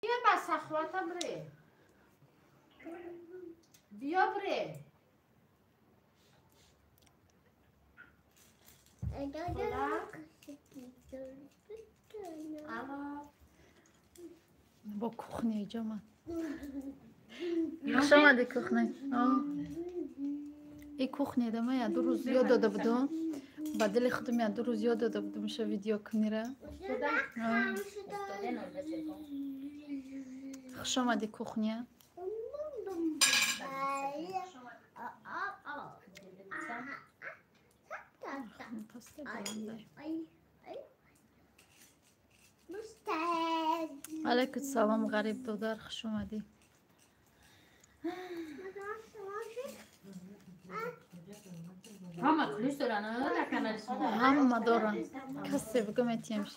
بیا با سخواتم بره بیا بره با کخنه ایجا من خوش آمدی کخنه این کخنه دمه یا 2 روز یاد داده بودم با دل خودم یا 2 روز یاد داده بودم میشه ویدیو کنی را خوش آمدی کخنه علیکم سلام غریب دودار خوش اومدی همه کلیش دارن همه دارن کسی بگم اتیمش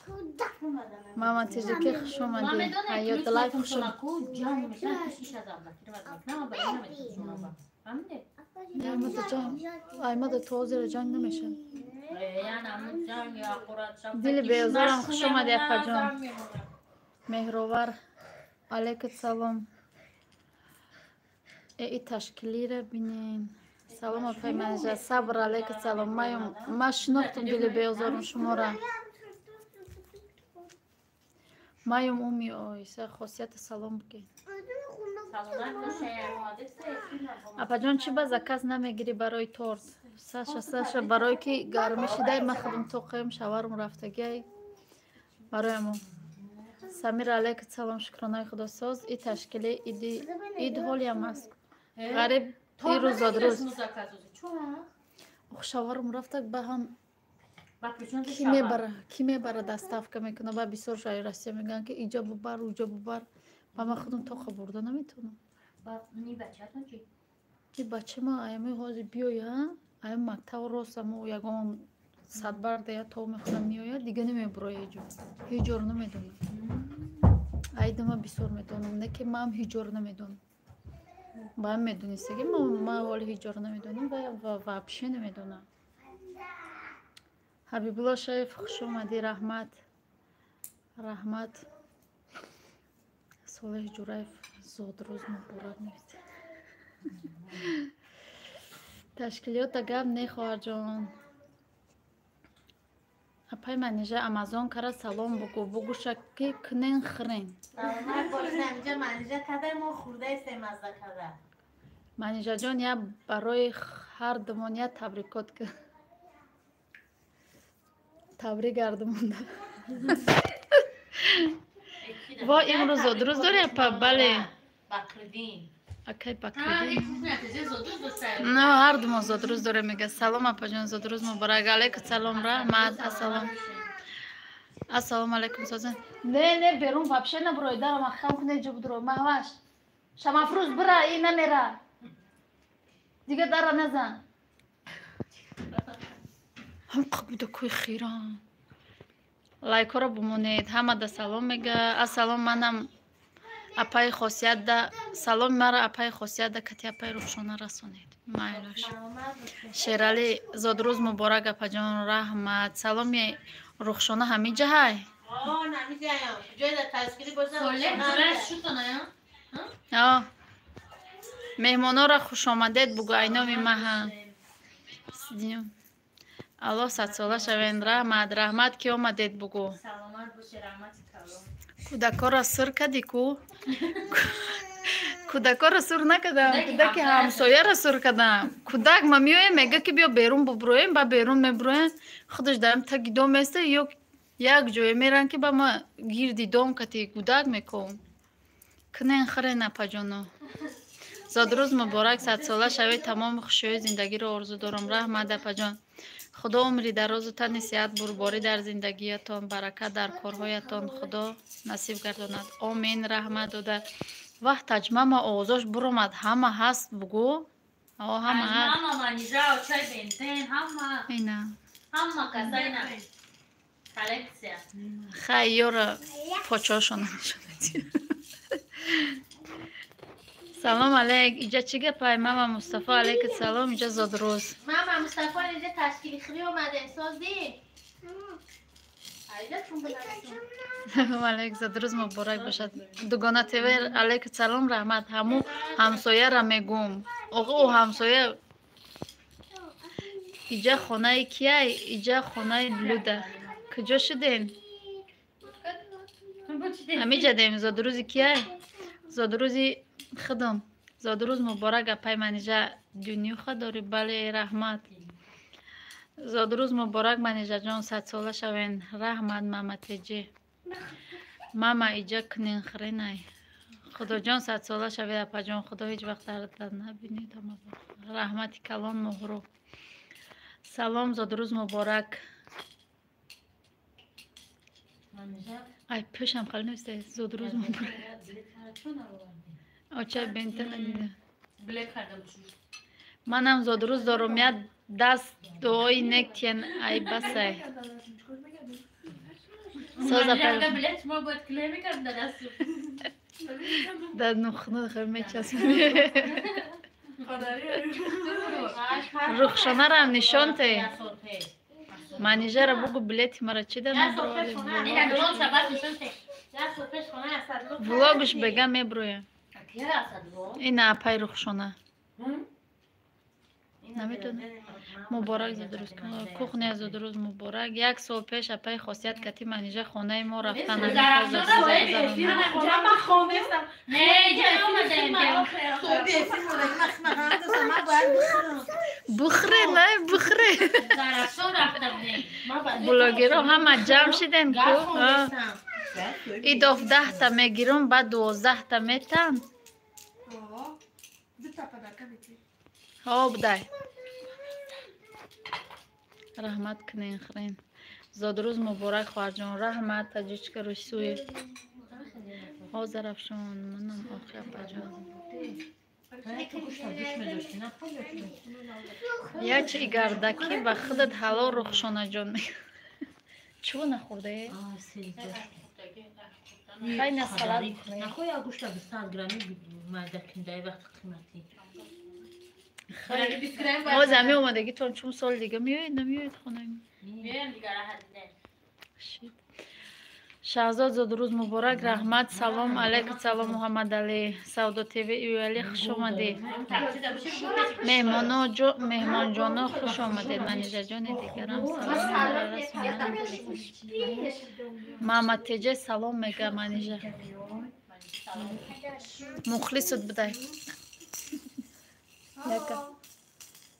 ماما تیجی که خوش اومدی حیات لایف خوش اومدی ایمده توزیر جنگ نمیشه دل بیازارم خوش اومدی اپا جان مهروور علیکم سلام ای تشکیلی را بینین سلام اپای منجا صبر علیکم سلام ما شناختم دل بیازارم شما را مایم اومی آیسا خاصیت سلام بگین اپا جان چی باز کس نمیگیری برای تورت ساشا برای که گرمی شده ما خودم تو قیم شوارم رفتگی برایم سمیر علیکم سلام شکرانای خدا ساز ای تشکیلی اید حالی هم هست غریب ای روز روز شوارم رفتگ به هم کی میبره دستافکه میکنه با بسیار شای راستی میگن که اینجا ببر اوجا ببر با ما خودم تو خبرده نمیتونم نی بچه تا چی؟ این بچه ما ایمی حاضر بیایی ها ایم مکتب راستم و یکم 100 بار دیگه تو میخونم میآید دیگه نمیبرای اینجا هیچ جور نمیدونم ایده ما بسیار میدونم نه که ما هم هیچ جور نمیدونم با هم میدونیستی که ما حال هیچ جور نمیدونم و وابشه نمیدونم حبیب الله شایف خوش اومدی رحمت صالح جورایف زود روز مبارک نوید تشکیلیات گپ نه خواهر جان اپای منیجه امازون کرا سلام بگو شکی کنین خرین ما باشیم اینجا منیجه کده ما خورده استیم از کده منیجه جان یا برای هر دمانیه تبریکات که تبریک گردمونده وا امروز روز داری اپا بله بکردین اکی بکردین نه هر دو زود روز داره میگه سلام اپا جان زود روز مبارک علیکم سلام رحمت السلام علیکم سازن نه بیرون وابشه نبروی دارم اخم کنه جو بدرو مهوش شما فروز برا این نمیره دیگه داره نزن هم قبوده کوی خیران لایک ها رو بمونید همه ده سلام میگه السلام منم اپای خاصیت ده سلام مرا اپای خاصیت ده کتی اپای روشانه رسونید مایلوش شیرالی زود روز مبارک اپا جان رحمت سلامی روخشانه همین جه های نمی جایم جای در تشکیلی بازم مهمانا را خوش آمدید بگو اینامی مها الله 100 ساله شوین رحمت که آمدید بگو سلامت باشه رحمت کودکا را سر کدی کو کودکا را سر نکدم کودک همسایه را سر کدم کودک ما میایم میگه که بیا بیرون ببرویم با بیرون میبرویم خودش دارم تگی دوم میسته یک جوی میرن که با ما گیردی دوم کتی کودک میکن کنین خرین اپا جانو زاد روز مبارک 100 ساله شوید تمام خوشی زندگی را آرزو دارم رحمت اپا جان خدا عمری دراز و تن صحت برباری در زندگیتان برکت در کارهایتان خدا نصیب گرداند آمین رحمت داده وقت تجمع ما آوازاش برامد همه هست بگو همه هست همه منیجه و چای بنزین همه کسایی نه کلکسیا خیار پاچاشون شده سلام علیک اینجا چی گپای ماما مصطفی علیک سلام اینجا زاد روز ماما مصطفی اینجا تشکیلی خری اومده سازی علیک زاد روز مبارک باشد دوگانه تیوی علیک سلام رحمت همو همسایه را میگم آقا و همسایه اینجا خانه کیه اینجا خانه لوده کجا شدین همینجا دیم زاد روزی کیه زاد روزی خدم زاد روز مبارک اپای منیجا دنیا خود داری بله رحمت زاد روز مبارک منیجا جان 100 ساله شوین رحمت ماما تیجی ماما ایجا کنین خرینای خدا جان 100 ساله شوید اپا جان خدا هیچ وقت درد نبینید رحمت کلان مهرو سلام زاد روز مبارک ای پیشم خیلی نیسته زاد روز مبارک آچه بنت ندیده منم زاد روز دارم یاد دست دوی نکتین ای بسه ساز اپل در نخنه خیلی میچسم رخشانه را هم نشان ته منیجه را بگو بلیت مرا چی در نبروه ولاگش بگم میبروه این اپای رخشانه نمیتونه مبارک زاد روز کوخنی زاد روز مبارک یک سال پیش اپای خاصیت کتی منیجه خانه ما رفتن بخره نه بخره بلاگرها همه جمع شدن کو ای 10 تا میگیرم بعد 12 تا میتن ها بدای رحمت کنین خرین زاد روز مبارک خواهر جان رحمت تجیچ که روش سوی حاضر افشان منم آخی اپا جان یا چی گردکی و خودت حالا رخشانه جان میگه چو نخورده؟ خیلی سلات بخوری نخوی یا گوشت 200 گرامی مردکنده وقت قیمتی ما زمین اومدگی تو چون سال دیگه میوید نمیوید خونه میایم دیگه راحت شهزاد زاد روز مبارک رحمت سلام علیکم سلام محمد علی سودا تیوی ایوالی خوش اومدید مهمان جانا خوش اومدید منیجه جان دیگرم سلام رسوندن محمد تیجه سلام میگه منیجه مخلصت بدای یکا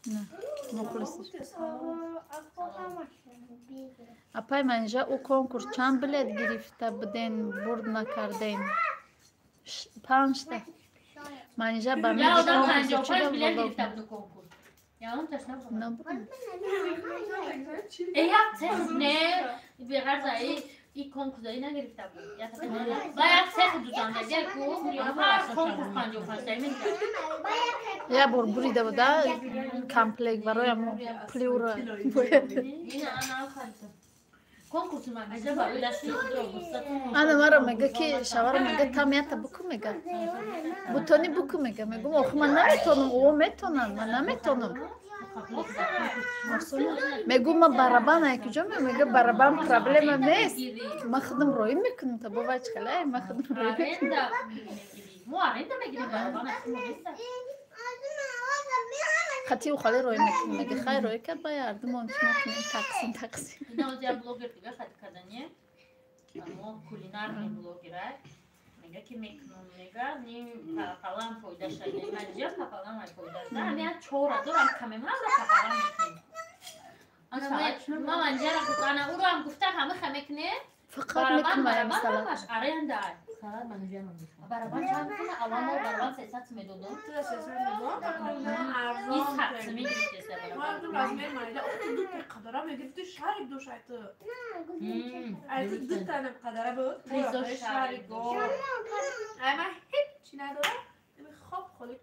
نه مخلصت اپای منیجه او کنکور چند بلیت گرفته بدین برد نکردین 5 تا منیجه با میگه کنکور چی دم گرفته بود کنکور یا اون تشنه نبودم نه بیغر زایی این کنکور داری نگرفته بود باید 3 دوزان دیگه کنکور 55 تایمین یا بریده بوده کمپلیک برای ما پلیورا کنکور تو منیجه برای دستی انا مرا میگه که شوهر میگه تامیت بکن میگه بوتونی بکن میگه میگم آخه من نمیتونم او میتونم من نمیتونم میگم من برابان کجا میگه برابان پرابلم نیست من خودم روی میکنم تا با وجه کلای من خودم روی میکنم مو آرنده میگیریم برابان خطی و خالی روی میکنم میگه خیلی روی کرد با یاردم اون چون تقسیم اینا از بلوگر دیگه خط کردنیه اما کولینار بلوگره میگه که میکنم میگه نیم پاپالام پویده شده منیجه پاپالام های پویده شده همین 4000 هم کمی من را پاپالام میکنیم ما منیجه را گفتن او رو هم گفته همه خمیکنه فقط میکنم ایم سلام آره هنده سلام منیجه من میکنم برابان چند کنه الان ما برابان 300 میدونم 300 میدونم این خط میگیرید قدره میگفتی شهری دو شایده ایتی دو تانه قدره بود ریزا شهری بود اما هیچی نداره خواب خالیب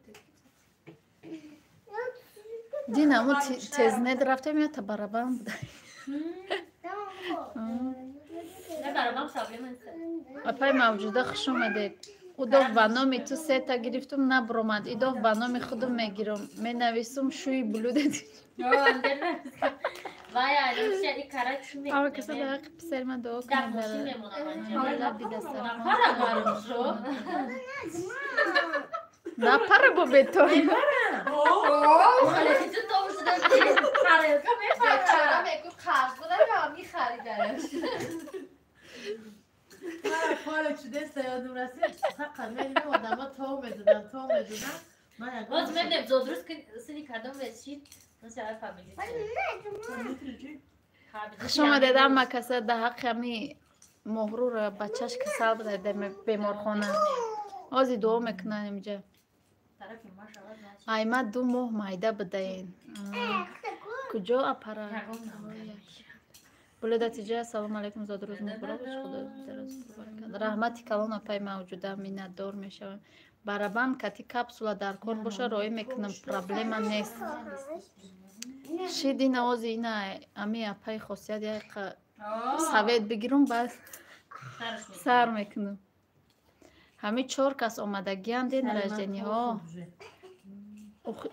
دین همون تزنه رفته میاد تا برابان بوده نه برابان سابلی من اپای موجوده خوش اومدید او دو برنامه تو 3 تا گرفتم نبرومد ای دو برنامه خودم میگیرم می نویسم شوی بلوده Vay ayrılmışlar ilk kara çimek. Ama kısa da pişirme de o kadar. Dakmışım ben buna bence. Hala bir de sarma. Para varmış o. Ne para bu beton? Hareketi doğrusu da bir para yok ama چرا para. بگو قرض بودم یا میخریدنش حالا چی دست یادم رسید فقط من این آدم ها تو میدونم من باز من نبزا درست که سنی کردم رسید مثل فامیلی شما دیدم مکسر ده حق همی مهرو رو بچهش کسل بده در بیمارخانه آزی دعا میکنن اینجا ایمه 2 ماه مایده بدهین کجا اپره بله داتیجه سلام علیکم زاد روز مبارک خدا دراز برکت رحمتی کلان اپای موجوده میندار میشوم برابان کتی کپسولا در کار باشه روی میکنم پرابلم نیست شیدی نوازی اینه امی اپای خاصیت یک سوید بگیرم بعد سر میکنم همه 4 کس آمدگی هم دین رجدنی ها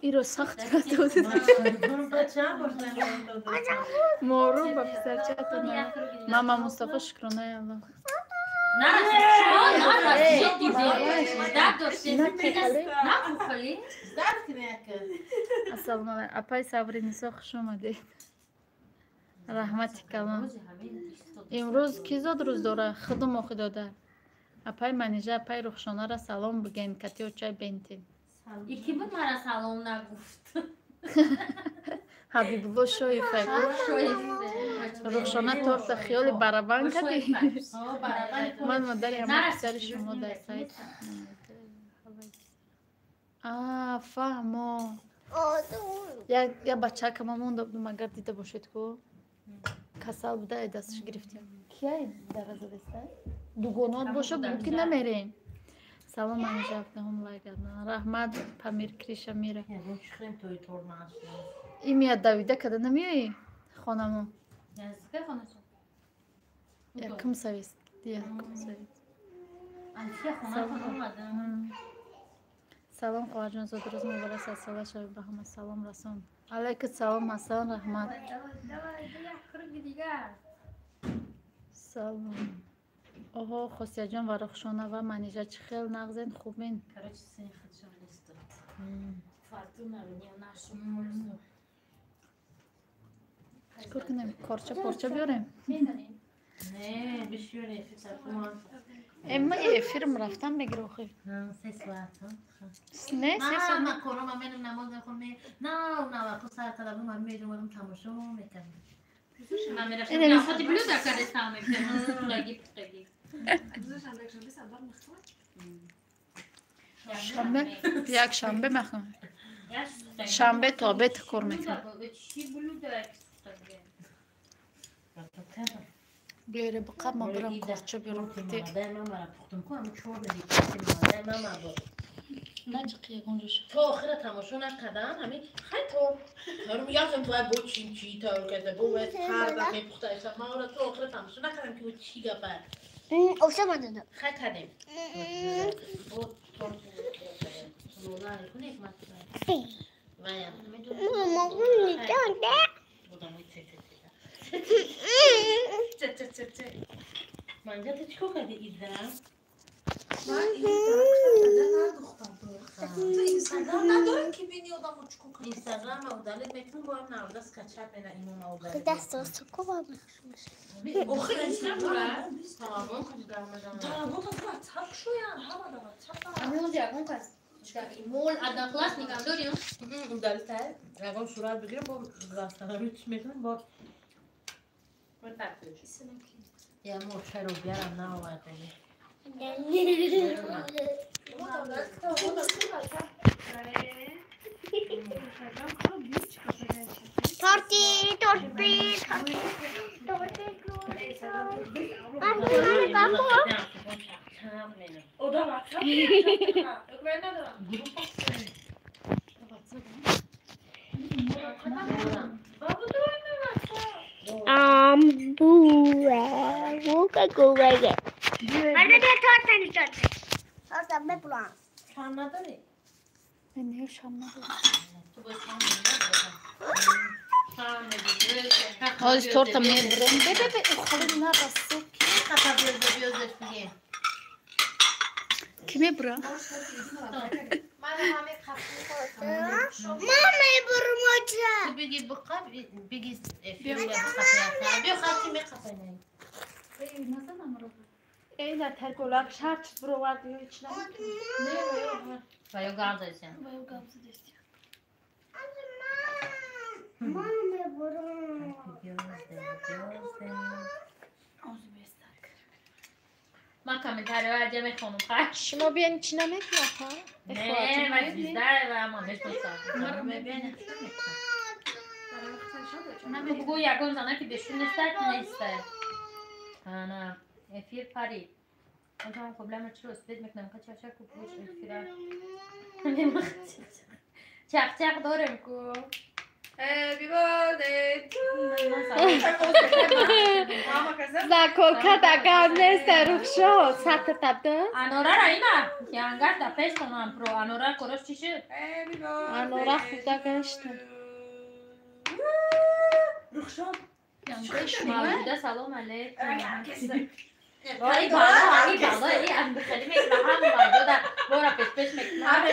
ای رو سخت کتوده مورو با پسر چطور ماما مصطفی شکرانه الله نه شما نه دیدی درد داشتی نه کوخالی السلام علیکم اپای صبری نیسا خوش اومدید رحمتی کلان امروز کی زاد روز داره خودم آخی داده اپای منیجه اپای رخشانه را سلام بگین کتی و چای بینتین یکی بود مرا سلام نگفت حبیب الله شوی فکر رخشانه تورت خیالی برابان کدی من مداری همه پسر شما در سایت فهمو یا بچه که ما مونده بودم اگر دیده باشید که کسال بوده دستش گرفتیم کیه در از دسته؟ دوگانات باشه بود که نمیریم سلام من جفت هم لایگردن رحمت پامیر کریشا میره این میاد دویده کده نمیایی خانمو نزدیکه خانه یکم سویست یکم سویست انتیه خانه خانه اومدم سلام خواهر جان زاد روز مبارک از ساله شوی به همه سلام رسون علیکم سلام حسن رحمت سلام اوه خوسیا جان و رخشانه و منیجه چه خیل نغزین خوبین کارچ سین خودشون لیست داد فاتو نبینی و نشون چکر کنیم کارچه پارچه بیاریم نه بشیونه فیلم کمان اما یه فیلم رفتم میگیره آخی 3 ساعت نه 3 ساعت من کورم منم نماز میخونم نه وقت سر تلفن من میرم تماشا میکنم من میرفتم یا خودی بلو در کار استام میکنم پلاگی شنبه یک شنبه میخوام شنبه تا بیت کار میکنم چی بلو در بیاره بقب ما برم کارچه بیارم کتی نه چه گونجه شد تا آخر تماشا نکردم همین خیلی تو هرم یادم باید با چی تا کرده با هر دفعه پخته است ما اون تا آخر تماشا نکردم که چی گفت اوشا مدد خیلی کردیم با تو سلام علیکم ماما می‌دونده من جات چیکار کردی ایدم من این تو اینستاگرام ندارم که بینی آدم چیکار کنه اینستاگرام مودلت میتونم با هم نورد از کچاپ نه اینو مودلت دست راستو کوبم آخه اینستاگرام تمام کجا دارم دارم تو واتساپ شویم همه دارم واتساپ همون دیگه کس مول ادا کلاس نگم داریم مودلت اگه صورت بگیرم با راستانه چی میتونم با یا موچه رو بیارم نه آورده تورتی o da WhatsApp ben ندارم Buka gurege. Ada dia torta ni torta. Torta be pulang. شام نداری؟ من نیو شام ندارم تو باید شام نداری؟ Ağız torta mebrum. Bebe xalı ne rası? Kime bura? Mama burum ocha. بگی بقاب بگی فیلم بخواه بیا خاطی میخواه Eyla terkolak şart bura var diyor içine. و یا گردشن Mama burum. ما کامنتاری و عجمه خانم خواهد Şuma benim içine mek yapar. نه و بیزده و ما بشنستم بگو یکم زنه که بشون نستد نیسته نه افیر پری اونجا خب لما چرا اسپید میکنم که چه که بوش افیره چق چق دارم کو Happy birthday to Zakoka da gamneste ruhşo satı tabda. انورا را اینا یانگار دا پیش کنم پرو انورا کروش چی شد Happy birthday. Anora xuda geçti. رخشان موجوده سلام علیکم herkese. ای بالا ای بالا ای ام بخیلی میکنم هم موجوده برا پیش میکنم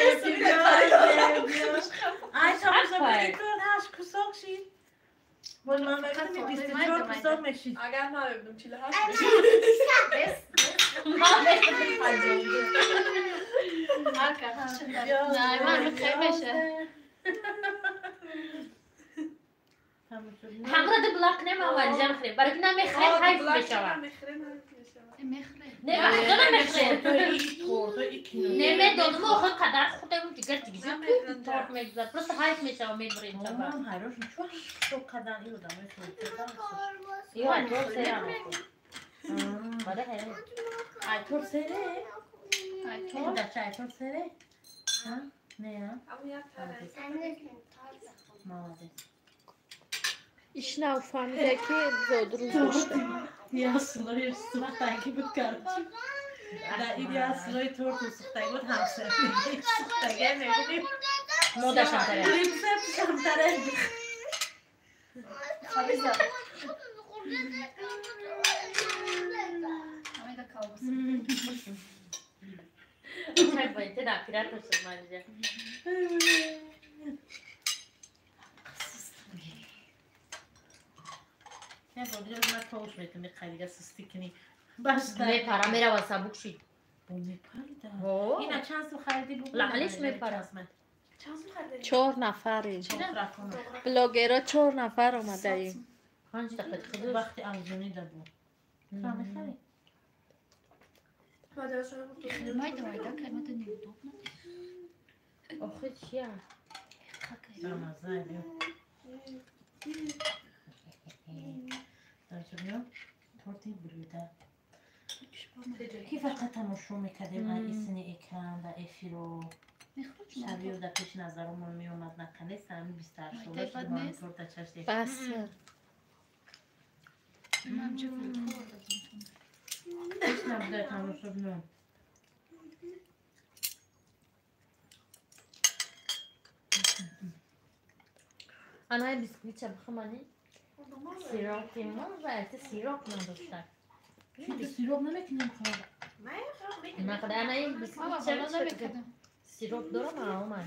Ayşe bize her kusak şey. Bundan beri mi biz çok kusak meşin. اگر نرفتم چیله هست Nayman mı kaybeşe? همراه دی بلاک نمیم ولی خرید برای که نمیخرید حیف بشود نه وقتا نمیخرید نمی دادم آخه قدر خودم دیگر دیگه تارت میگذار پرست حیف میشود میبرید شود Oğlum hayroş çok kadar iyi odamı یا ایتور سری هم بده هره Aytor sere. Aytor da aytor sere. Ha? Ne ya? Malades. İşine ufamdaki zoduruz. Ya suları sıvak takip et kardeşim. Da ideal suları tortu sıktay bu hamse. Sıktay gelmedi. مودا شنطره Kimse şantare. چک باید تدا پیرات نشد مالجه Ne bu biraz daha toş metin bir kayıga sistikini. Başta. می پرا میره و سبوک شید Bu ne paraydı? اوه Yine çansı xaridi bu. La, aliş mi para? Çor nafar اینجا. Çok rakam. بلوگرا چور نفر اومده ایم. پنج دقیقه خودش Vakti avzuni da bu. Tamam xarit. آخه چیه؟ Ramazan diyor. Dajıyor. Torti burada. كيف تمشوا میکردیم ایسین اکران و افیرو شبیه در پیش نظرمون میومد نکنه سمی بیستر شده شما تورت چشتی بس. پیش نبوده تماشا بینم آنهای بیسکویت چه بخمانی؟ سیراپ ما و ایت سیراپ نداشتن Şimdi sirop ne mekinim kaldı? نقده آنهای بیسکویت چه بخمانی؟ سیراپ دارم آمان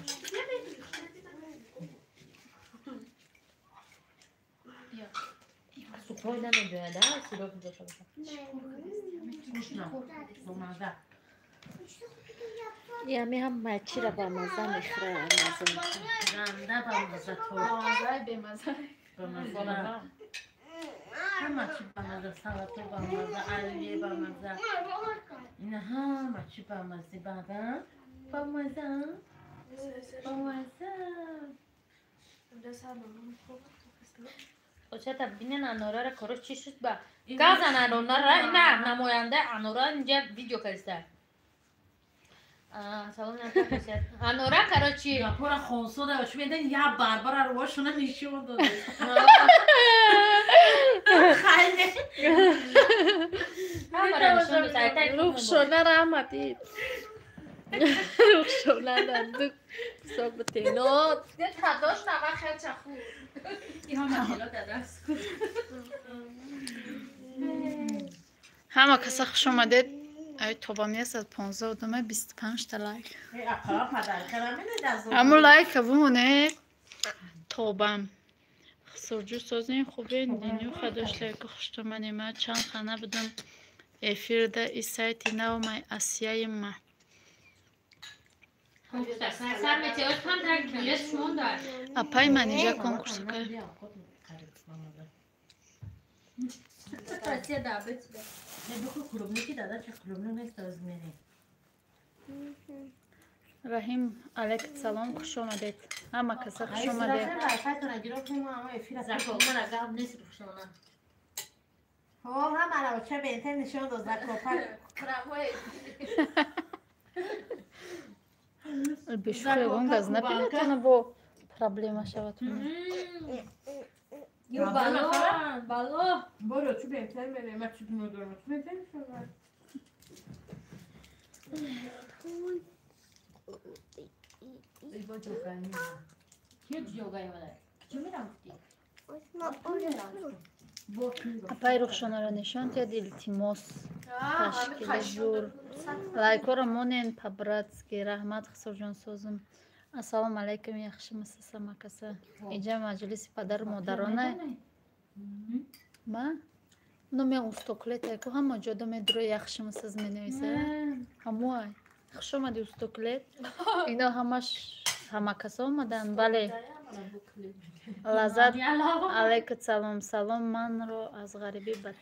سوپای نمیدونه ده سیراپ داشته باشه Kuşla. Domada. یمی هم مچی را با مزه میخوره مزه. Randa bambaza tort. Bambaza. Hamaçı bambaza salata bambaza aliye bambaza. Yine hamaçı bambaza baba. Bambaza. Bambaza. خب چه بینن انورا را کارش چی شد با گازن انورا را نه نماینده انورا اینجا ویدیو کرده سلام نمیشه انورا کارچی Rapora konso da şu benden ya Barbara roşuna nişiyor da. Hayır. هم برای نشون بده روح شونه را آمدید. روح شونه دندو صابتینات یه تداش نوه خیلی چخو این هم مشکلات درست کن. همه کسا خوش آمدید ای توبامی 115 و دومه 25 تا لایک اقلا پدر کرمینه دست همون لایک بمونه توبم سرجو سازین خوبه دینیو خداش لایک خوشت منی ما چند خانه بدم افیر ده ای سایتی نو مای اسیای ما سر متیاج هم در کلیس شمون دار. اپای منیجا کنکورس که پرسیه دعوت ده. نه بخو کلوبنیکی داده چه کلوبنی نیست از میری رحیم علیک سلام خوش آمدید همه کسا خوش آمدید زکا من اگه نیست بخشونه. هم علاوه چه بهتر نشون دو زکاپر بشوره گونگاز نبینتونه با پرابلیم شود یو بالو برو چه بهتر میره من چه ندارم چه بهتر شد هیچ یوگایی بوده. چی میرفتی؟ اپای روخشانه را نشان تیا دیلتیموس تشکیل جور لایکو را مونین پبراتسکی رحمت خسر جان سوزم السلام علیکم یخشی مسیسا مکسا اینجا مجلس پدر مادرانه ما نومی اوستوکلت ایکو همه جادو می درو یخشی مسیز می نویسه همو های خوش آمدی اوستوکلت اینا همش همه کسا آمدن بله لذت علیکم سلام سلام من رو از غریبی به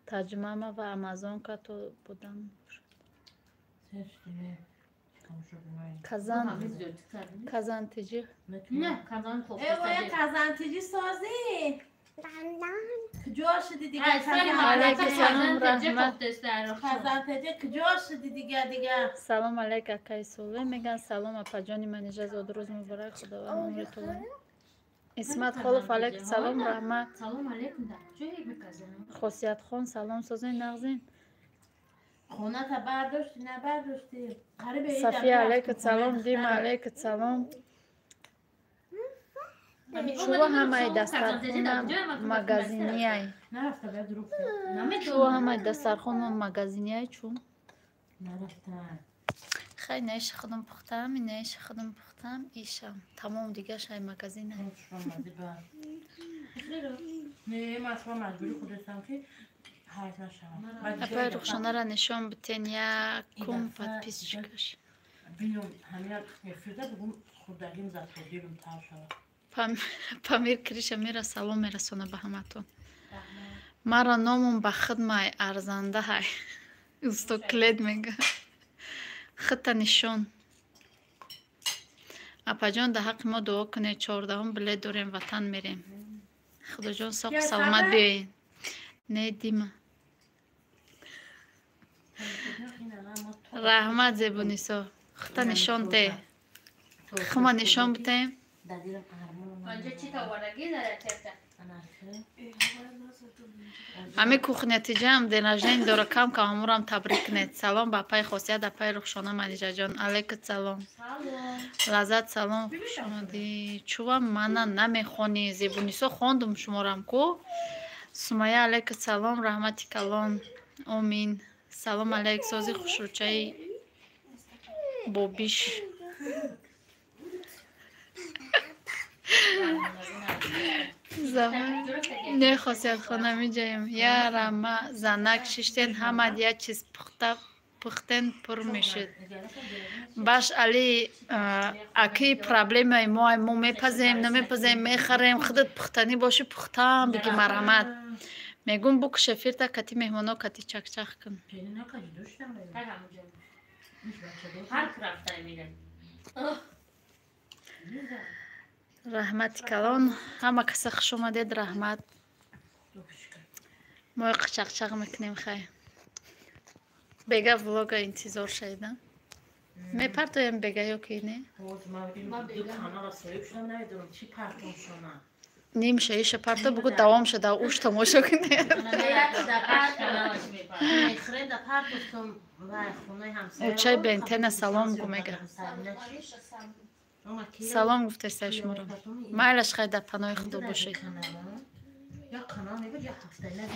ترجمه و امازون که تو بودم کازان تیجی نه کازان خوب ایوه کازان تیجی سازی کجا شدی دیگه علیکم سلام رحمت کازان تیجی کجا شدی دیگه سلام علیکم اکای سوله میگن سلام اپا جانی من اجازه روز مبارک خدا و عمر طول اسمت خلف علیکم سلام رحمت سلام علیکم در جایی بکازم خاصیت خان سلام سازین نغزین خونه تا برداشتی نبرداشتی صفیه علیکم سلام دیم علیکم سلام شو همه دسترخون مگازینی های نرفته باید دروب شو همه دسترخون مگازینی های چون نرفتن خیلی نیش خودم پختم این نیش خودم پختم ایشم تمام دیگه شای مگازین های نه من اصلا مجبوری خودتم که حیث نشم اپای رخشانه را نشان بتین یکم پدپیس چکش بینم همین نفرده بگم خودگیم زد خودگیم تر شد پامیر کریش میره سلام میرسونه به همه تو مرا نامم به خدمه ارزنده های استوکلید میگه خط نشان اپا جان در حق ما دعا کنه 14 بلیت داریم وطن میریم خدا جان ساق سلامت بیاین نه دیما رحمت زبونیسا خط نشان ده خما نشان بتیم آنجا چی تا ورگی داره تفته همه کوخنیتی جمع دینجنین داره کم که همورم تبریک نید سلام با پای خاصیت پای رخشانه منیجا جان علیکم سلام لذت سلام خوش آمدی چوبا منه نمیخونی زیبونیسا خوندم شمارم کو سمیه علیکم سلام رحمتی کلان آمین سلام علیکم سازی خوشروچه بابیش زمان نه خاصیت خانه می جایم یا رما زنک ششتین همه یه چیز پختن پر میشد باش علی اکی پرابلم ما میپزیم نمیپزیم میخریم خودت پختنی باشه پختم بگی مرحمت میگم بک شفیر تا کتی مهمانا کتی چک چک کن هر کرافته میره رحمت کلان همه کسی خوش اومدید رحمت ما قچق چق میکنیم خیلی بگه ولاگ انتظار شدن میپرتویم بگه یا که نه نیم شایش پرتو بگو دوام شده اوش تماشا کنه همسایه در پارک گفتم و خونه همسایه اوچای بنتن سلام گو میگه سلام گفته سشما رو مایلش خیلی در پناه خدا باشه یا کانال میگه یا هفته نه